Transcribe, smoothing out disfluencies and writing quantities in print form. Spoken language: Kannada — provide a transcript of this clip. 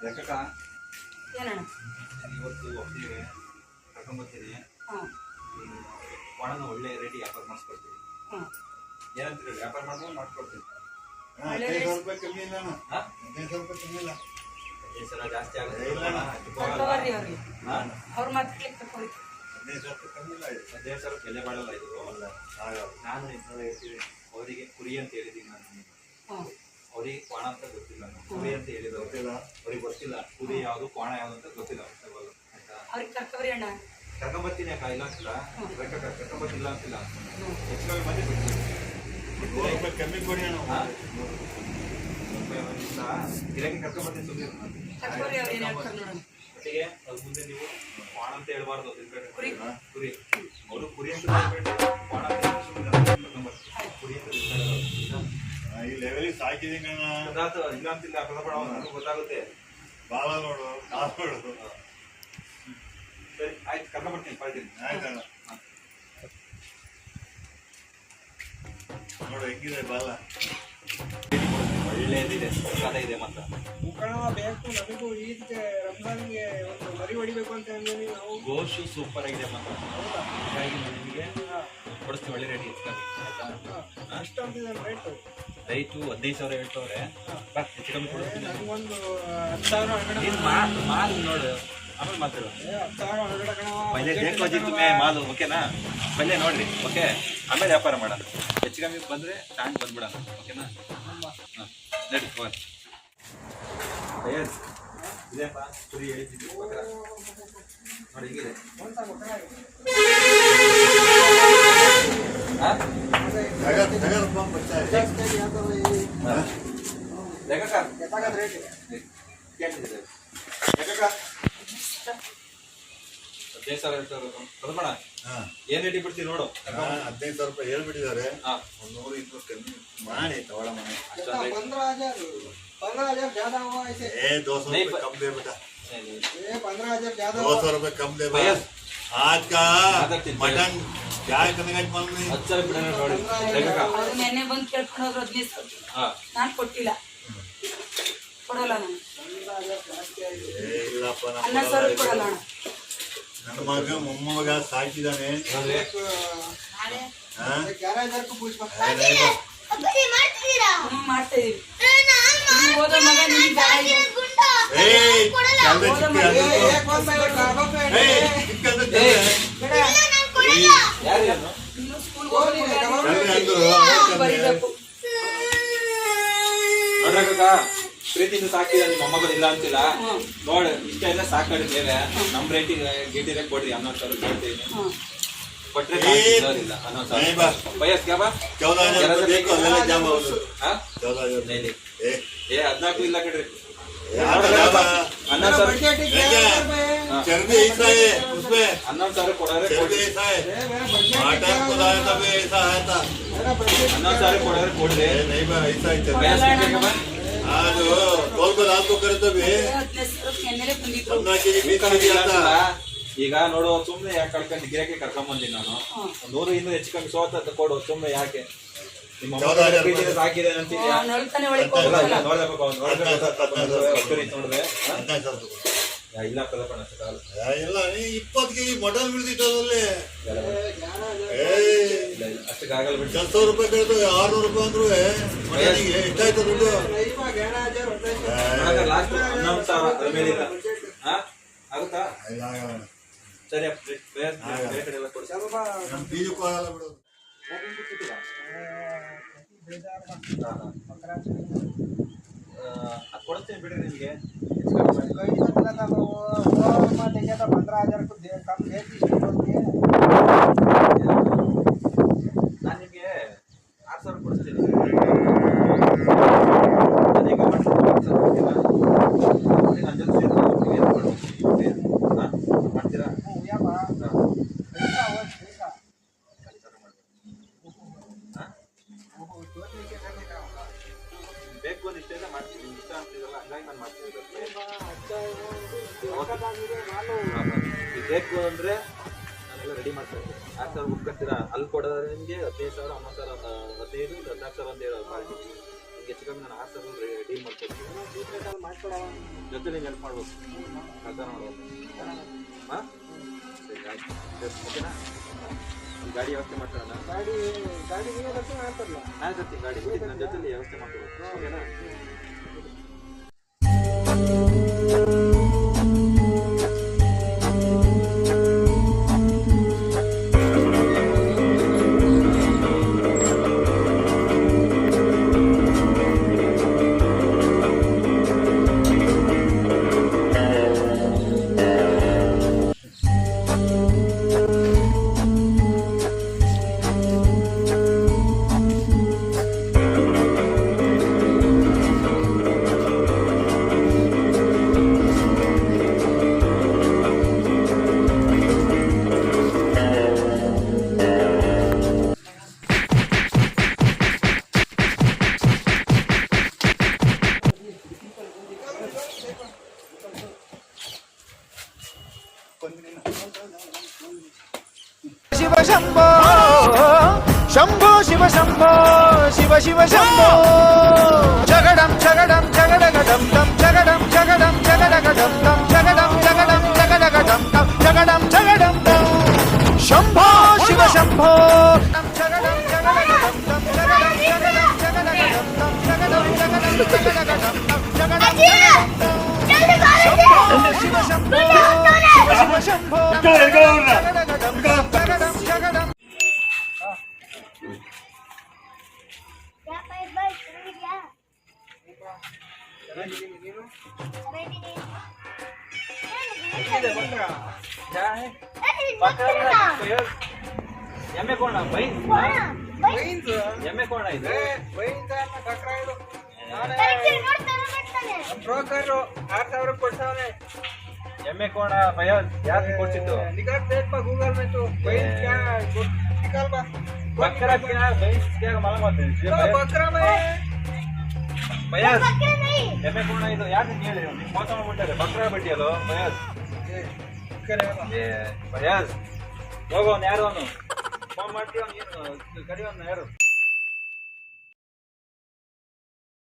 ಲೆಕ್ಕಕ್ಕ ಏನಣ್ಣ ಇವತ್ತು ಒಪ್ಪಿಗೆ ಕರ್ಕೊಂಡ್ಬರ್ತೀನಿ. ಹಾಂ ಒಣನ ಒಳ್ಳೆ ರೇಟಿಗೆ ವ್ಯಾಪಾರ ಮಾಡಿಸ್ಕೊಡ್ತೀನಿ. ಹಾಂ ಏನಂತೀರಿ? ವ್ಯಾಪಾರ ಮಾಡ್ಕೊಂಡು ಮಾಡ್ಕೊಡ್ತೀನಿ. 15,000 ರೂಪಾಯಿ ಕಮ್ಮಿ ಇಲ್ಲ. ಹಾಂ 15,000 ರೂಪಾಯಿ ಕಮ್ಮಿ ಇಲ್ಲ. ಈ ಸಲ ಜಾಸ್ತಿ ಆಗುತ್ತೆ. ಕರ್ಕೊಬರ್ರಿ ಅವ್ರಿಗೆ ಅವ್ರ ಮಾತಿಗೆ ಕರ್ಕೊಳಿ. 15,000 ರೂಪಾಯಿ ಕಮ್ಮಿ ಇಲ್ಲ. 15,000 ಬೆಲೆ ಬಾಳಲ್ಲ ಇದು. ಆಗಲ್ಲ. ನಾನು ಇದನ್ನ ಹೇಳ್ತೀನಿ, ಅವರಿಗೆ ಕುರಿ ಅಂತ ಹೇಳಿದ್ದೀನಿ ನಾನು. ಹಾಂ ಅವ್ರಿಗೆ ಕೋಣ ಅಂತ ಗೊತ್ತಿಲ್ಲ. ಕುರಿ ಅಂತ ಹೇಳಿದ್ರು ಗೊತ್ತಿಲ್ಲ. ಅವ್ರಿಗೆ ಗೊತ್ತಿಲ್ಲ ಕುರಿ ಯಾವುದು ಕೋಣ ಯಾವುದು ಅಂತ ಗೊತ್ತಿಲ್ಲ. ಆಯ್ತಾ? ಅವ್ರಿಗೆ ಕರ್ಕೊಬರ್ರಿ ಅಣ್ಣ. ಕರ್ಕೊಂಬರ್ತೀನಿ ಅಕ್ಕ, ಇಲ್ಲ ಅಂತಿಲ್ಲ. ಕರ್ಕೊಂಬರ್ತಿಲ್ಲ ಅಂತಿಲ್ಲ. ಹೆಚ್ಚು ಕಮ್ಮಿ ಬಂದು ಬಿಡ್ತೀನಿ. 100 ರೂಪಾಯಿ ಕಮ್ಮಿ ಕೊಡಿ ಅಣ್ಣ. ಗಿರಾಕಿ ಕರ್ಕೊಂಬರ್ತೀನಿ ಸುಮ್ಮನೆ. ಕರ್ಕೊಬರ್ರಿ ಅವ್ರು ಏನು ಹೇಳ್ತಾರೆ ನೋಡೋಣ. ಒಟ್ಟಿಗೆ ಅದ್ರ ಮುಂದೆ ನೀವು ಕೋಣ ಅಂತ ಹೇಳ್ಬಾರ್ದು. ಕುರಿ ಕುರಿ ಅವರು ಕುರಿ ಅಂತ ಹೇಳ್ಬೇಡಿ, ಕೋಣ ಅಂತ ಸುಮ್ಮನೆ ಕರ್ಕೊಂಬರ್ತೀನಿ. ಕುರಿ ಅಂತ ಈ ಲೆವೆಲಿಗೆ ಸಾಕಿದೀನಿ ಅಣ್ಣ. ಇಲ್ಲ ಅಂತಿಲ್ಲ. ನನಗೆ ಗೊತ್ತಾಗುತ್ತೆ. ಬಾಳ ನೋಡು, ನೋಡು. ಸರಿ ಆಯ್ತು, ಕರ್ಕೊಂಬರ್ತೀನಿ. ಪಾಯ್ತೀನಿ. ಆಯ್ತಣ್ಣ. ನೋಡು ಹೆಂಗಿದೆ ಬಾಲ. ಒಳ್ಳೇದಿದೆ, ಸಕಾಲ ಇದೆ. ಮಾತ್ರ ಮುಖಂಡ ಬೇಕು ನಮಗೂ ಈದ್ಗೆ ರಂಜಾನ್ಗೆ ಒಂದು ಮರಿ ಹೊಡಿಬೇಕು ಅಂತ ಅಂದ್ವಿ ನಾವು. ಗೋಶು ಸೂಪರ್ ಆಗಿದೆ ಮಾತ್ರ. ಹಾಗಾಗಿ ನಿಮಗೆ ಕೊಡಿಸ್ತೀವಿ ಒಳ್ಳೆ ರೇಟ್ ಇಸ್ಕೊಂಡು. ಎಷ್ಟು ಅಂತಿದೆ ರೇಟು? ರೈಟು 15,000 ಹೇಳ್ತವ್ರೆ. ಹೆಚ್ಚು ಕಮ್ಮಿ ಕೊಡಿಸ್ತೀನಿ. ನನಗೊಂದು 10,000 ಹೊರಗಡೆ ಮಾಲ್ ನೋಡು, ಆಮೇಲೆ ಮಾತಾಡು. 10,000 ಹೊರಗಡೆ ಕಣವ. ಪೈಲೆ ದೇಖೋಜಿತ್ತು ಮಾಲು, ಓಕೆನಾ? ಪೈಲೆ ನೋಡ್ರಿ, ಓಕೆ, ಆಮೇಲೆ ವ್ಯಾಪಾರ ಮಾಡೋಣ. ಹೆಚ್ಚು ಕಮ್ಮಿ ಬಂದರೆ ತಾಂಡ್ ಬಂದ್ಬಿಡೋಣ, ಓಕೆನಾ? ಹಾಂ ನಡಿ ಹೋಗಿ. ಇದೇಪ್ಪ ಕುರಿ ಹೇಳಿದ್ದೀನಿ ನೋಡಿ, ಹೀಗಿದೆ. ಹಾಂ ಲೆಕ್ಕಕ್ಕ ಕೇಳ್ತಿದ್ದೆ. ಲೆಕ್ಕಕ್ಕ 15,000 ಹೇಳ್ತಾರೆ. ಕಲ್ಪಣ ಏನ್ ರೇಟಿಗೆ ಬಿಡ್ತೀವಿ ನೋಡು. 15,000 ರೂಪಾಯಿ ಹೇಳ್ಬಿಟ್ಟಿದ್ದಾರೆ. ಹಾಂ 100-200 ಕಮ್ಮಿ ಮಾಡಿ ತಗೊಳ ಮನೆ. 15,000 ज्यादा हुआ ऐसे. 200 रुपये कम दे बेटा. 15,000 ज्यादा 200 रुपये कम दे भाई. आज का मटन क्या करने का मालूम नहीं. अच्छा ಬಿಡೋಣ ನೋಡಿ. ಲೆಕ್ಕಕ್ಕ ಅವ್ರು ನೆನ್ನೆ ಬಂದು ಕೇಳ್ಕೊಂಡು ಹೋದ್ರು 15,000. ಹಾಂ ನಾನು ಕೊಟ್ಟಿಲ್ಲ, ಕೊಡಲ್ಲ ನಾನು. ಇಲ್ಲಪ್ಪ ಅನ್ನ ಸಾರು ಕೊಡಲ್ಲ ಅಣ್ಣ. ನನ್ನ ಮಗ ಮೊಮ್ಮಗ ಸಾಕಿದ್ದಾನೆ. ನೋಡ್ರಿ, 11,000 को पूछ ಮಾಡ್ತಾ ಇದೀವಿ. ನೀವು ಓದೋ ಮಗ ನಿಮ್ಗೆ ಯಾರು ಏನು? ಇನ್ನು ಸ್ಕೂಲ್ಗೆ ಬರೀಬೇಕು. ನೋಡ್ರಕ್ಕ, ಪ್ರೀತಿಯಿಂದ ಸಾಕಿದ ನಿಮ್ಮ ಮೊಮ್ಮಗಳು ಇಲ್ಲ ಅಂತಿಲ್ಲ. ನೋಡ್ ಇಷ್ಟ ಇಲ್ಲ ಸಾಕಾಡಿ ಬೇರೆ ನಮ್ ರೇಟಿಗೆ ಗಿಟ್ಟಿರೆ ಕೊಡ್ರಿ. 11,000 ಕೊಡ್ತೀನಿ. ಕೊಟ್ರೆ ಇಲ್ಲ 11,000 ಬಯಸ್ ಕ್ಯಾ ಬಾ 14,000 देखो अल्लाह जामा हो. हां 14,000 नहीं ए 14 ಇಲ್ಲ ಕಡ್ರಿ. 11,000 चर्बी ऐसा है उसमें. 11,000 ಕೊಡಾರೆ. चर्बी ऐसा है. मटन खुदाया तब ऐसा है था. 11,000 ಕೊಡಾರೆ ಕೊಡ್ರಿ. नहीं बा ऐसा ही चर्बी. ಬಯಸ್ ಕ್ಯಾ ಬಾ आज तोल को रात को करे तब 15,000 ನೆನ್ನೆಲೆ ಬಂದಿದ್ರು. 15 केजी बीच में दिया था. ಈಗ ನೋಡು, ಸುಮ್ಮನೆ ಯಾಕೆ ಕಳ್ಕೊಂಡು ಗಿರಾಕಿ ಕರ್ಕೊಂಡ್ ಬಂದಿನಿ ನಾನು. 100 ಹೆಚ್ಚು ಕಮ್ಮಿ ಸೋತ ಕೊಡು. ಸುಮ್ಮನೆ ಯಾಕೆ ನಿಮ್ಮ ಸಾಕಿದೆ ಅಂತಿದ್ಯಾ? ನಳ್ತಾನೆ ಒಳಗೆ ನೋಡ್ದೆ नहीं ಇಲ್ಲ ಕಲ್ಪಣ ಅಷ್ಟೇ. ಇಲ್ಲ 20 केजी मटन मिलती अदರಲ್ಲಿ. ಅಷ್ಟಕ್ಕಾಗಲ್ಲ ಬಿಟ್ಟು 100 ರೂಪಾಯಿ ಕಳೆದು 600 ರೂಪಾಯಿ ಅಂದ್ರು ಮಟನಿಗೆ ಎಷ್ಟಾಯ್ತು ದುಡ್ಡು? ಲಾಸ್ಟ್ 11,000 ಅದ್ರ ಮೇಲೆ ಇಲ್ಲ. ಆಗುತ್ತಾ? ಸರಿ, ಬೇರೆ ಕಡೆ ಎಲ್ಲ ಕೊಡಿ. ನಮ್ಮ ಬೀಜಕ್ಕೂ ಆಗಲ್ಲ ಬಿಡು. ಅದು ಕೊಡ್ತೀನಿ ಬಿಡ್ರಿ ನಿಮಗೆ. 15,000 को कम देती है. ನಾನು ನಿಮಗೆ 6,000 ಕೊಡಿಸ್ತೀನಿ. ಮಾಡ್ತೀರಾ? ಬೇಕು ಅಂತ ಇಷ್ಟೆಲ್ಲ ಮಾಡ್ತೀನಿ. ಇಷ್ಟ ಅಂತಿರಲ್ಲ, ಹಂಗಾಗಿ ನಾನು ಮಾಡ್ತೀನಿ. ಬೇಕು ಅಂದ್ರೆ ನಾನೆಲ್ಲ ರೆಡಿ ಮಾಡ್ತಾ ಇದ್ದೀನಿ. 6,000 ಬುಕ್ ಕಟ್ತೀರಾ? ಅಲ್ಲಿ ಕೊಡೋದ್ರೆ ನಿಮಗೆ 15,000, 11,000, 15, 14,000 ಅಂತ ಹೇಳೋ ಪಾರ್ಟಿ. ನಿಮ್ಗೆ ಹೆಚ್ಚು ಕಮ್ಮಿ ನಾನು ಹಾಸ್ಟೆಲ್ ಡೀಲ್ ಮಾಡ್ಕೊಡ್ತೀನಿ ಜೊತೆಲಿ ಹೆಲ್ಪ್ ಮಾಡ್ಬೇಕು ಕೆಲಸ ಮಾಡ್ಬೇಕು ಹಾಂ ಸರಿ ಆಯ್ತು ಓಕೆನಾ ಗಾಡಿ ವ್ಯವಸ್ಥೆ ಮಾಡ್ಕೊಳ್ಳೋಣ ಗಾಡಿ ನೀವೇ ಬರ್ತೀನಿ ಮಾಡ್ತಾರಲ್ಲ ನಾನು ಬರ್ತೀನಿ ಗಾಡಿ ನನ್ನ ಜೊತೆಲಿ ವ್ಯವಸ್ಥೆ ಮಾಡ್ಕೊಬೇಕು ಓಕೆನಾ ಶಿವ ಶಂಭೋ ಶಂಭೋ ಶಿವ ಶಂಭೋ ಶಿವ ಶಿವ ಶಂಭೋ ಜಗಡಂ ಜಗಡಂ ಜಗಡಗಡಂ ದಂ ಜಗಡಂ ಜಗಡಂ ಜಗಡಗಡಂ ದಂ ಜಗಡಂ ಜಗಡಂ ಜಗಡಗಡಂ ದಂ ಜಗಡಂ ಜಗಡಂ ದಂ ಶಂಭೋ ಶಿವ ಶಂಭೋ ಜಗಡಂ ಜಗಡಗಡಂ ದಂ ಜಗಡಂ ಜಗಡಂ ಜಗಡಗಡಂ ದಂ ಜಗಡಂ ಜಗಡಂ ಜಗಡಗಡಂ ದಂ ಜಗಡಂ ಶಂಭೋ ಶಿವ ಶಂಭೋ ಶಿವ ಶಂಭೋ ಜಗಡಗಡಂ ಜಗಡಂ ಜಗಡಂ ಚೆನ್ನಾಗಿದ್ದೀನಿ ನೀನು ಎಮ್ಮೆ ಕೋಣ ಬೈನ್ ಬೈನ್ಸ್ ಎಮ್ಮೆ ಕೋಣ ಇದು ಬೈನ್ಸ್ ಅನ್ನ ಬಕ್ರ ಇದು ಬ್ರೋಕರ್ 6000 ಕೊಡ್ತಾವನೆ ಎಮ್ಮೆ ಕೋಣ ಫಯಾಜ್ ಯಾಕೆ ಕೊಡ್ಸಿದ್ದು निकाल देख पा गूगल में तो बहन क्या निकाल पा बकरा क्या भैंस क्या मालूम होते हैं बकरा में ಫಯಾಜ್ ಎಮ್ಮೆ ಕೋಣ ಇದು ಯಾಕೆ ಕೇಳಿ ನೀವು ಮೋಸ ಮಾಡ್ಬಿಟ್ಟಾರೆ ಬಕ್ರಾ ಬಡ್ಡಿ ಅಲ್ಲೋ ಫಯಾಜ್ ಫಯಾಜ್ ಹೋಗೋ ಯಾರು ಅವನು ಫೋನ್ ಮಾಡ್ತೀವಿ ಅವ್ನು ಏನು ಕರಿಯೋನು ಯಾರು